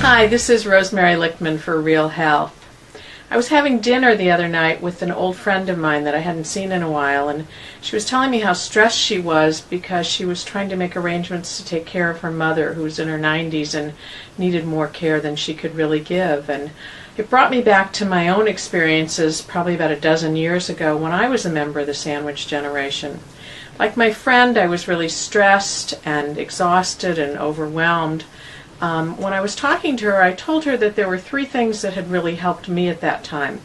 Hi, this is Rosemary Lichtman for Real Health. I was having dinner the other night with an old friend of mine that I hadn't seen in a while, and she was telling me how stressed she was because she was trying to make arrangements to take care of her mother, who was in her 90s and needed more care than she could really give. And it brought me back to my own experiences probably about a dozen years ago when I was a member of the sandwich generation. Like my friend, I was really stressed and exhausted and overwhelmed. When I was talking to her, I told her that there were three things that had really helped me at that time.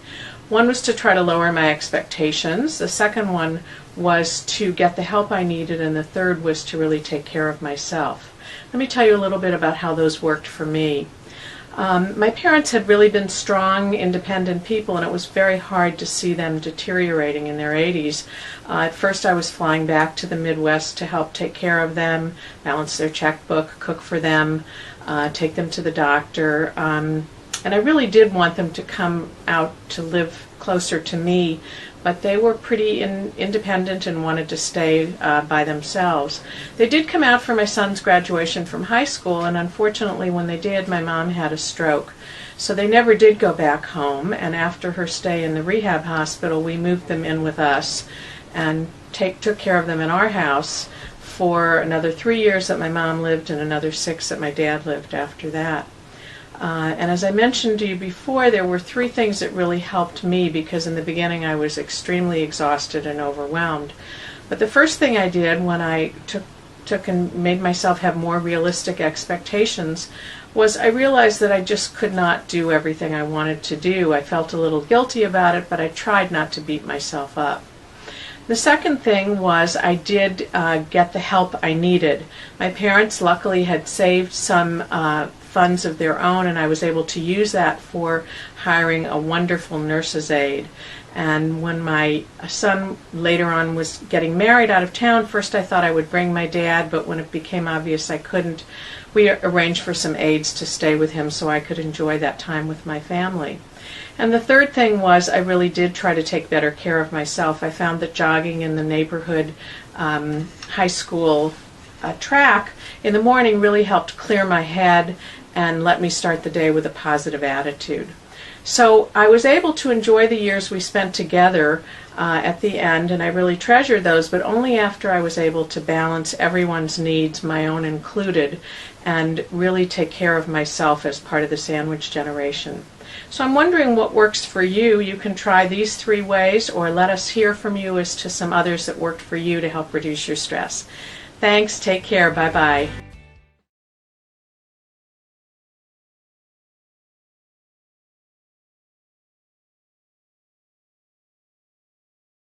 One was to try to lower my expectations. The second one was to get the help I needed, and the third was to really take care of myself. Let me tell you a little bit about how those worked for me. My parents had really been strong, independent people, and it was very hard to see them deteriorating in their 80s. At first I was flying back to the Midwest to help take care of them, balance their checkbook, cook for them, take them to the doctor, and I really did want them to come out to live closer to me, but they were pretty independent and wanted to stay by themselves. They did come out for my son's graduation from high school, and unfortunately when they did, my mom had a stroke. So they never did go back home, and after her stay in the rehab hospital, we moved them in with us and took care of them in our house for another 3 years that my mom lived and another 6 that my dad lived after that. And as I mentioned to you before, there were three things that really helped me because in the beginning I was extremely exhausted and overwhelmed. But the first thing I did when I took and made myself have more realistic expectations was I realized that I just could not do everything I wanted to do. I felt a little guilty about it, but I tried not to beat myself up. The second thing was I did get the help I needed. My parents luckily had saved some funds of their own, and I was able to use that for hiring a wonderful nurse's aide. And when my son later on was getting married out of town, first I thought I would bring my dad, but when it became obvious I couldn't, we arranged for some aides to stay with him so I could enjoy that time with my family. And the third thing was I really did try to take better care of myself. I found that jogging in the neighborhood high school track in the morning really helped clear my head and let me start the day with a positive attitude. So I was able to enjoy the years we spent together at the end, and I really treasured those, but only after I was able to balance everyone's needs, my own included, and really take care of myself as part of the sandwich generation. So I'm wondering what works for you. You can try these three ways, or let us hear from you as to some others that worked for you to help reduce your stress. Thanks. Take care. Bye-bye.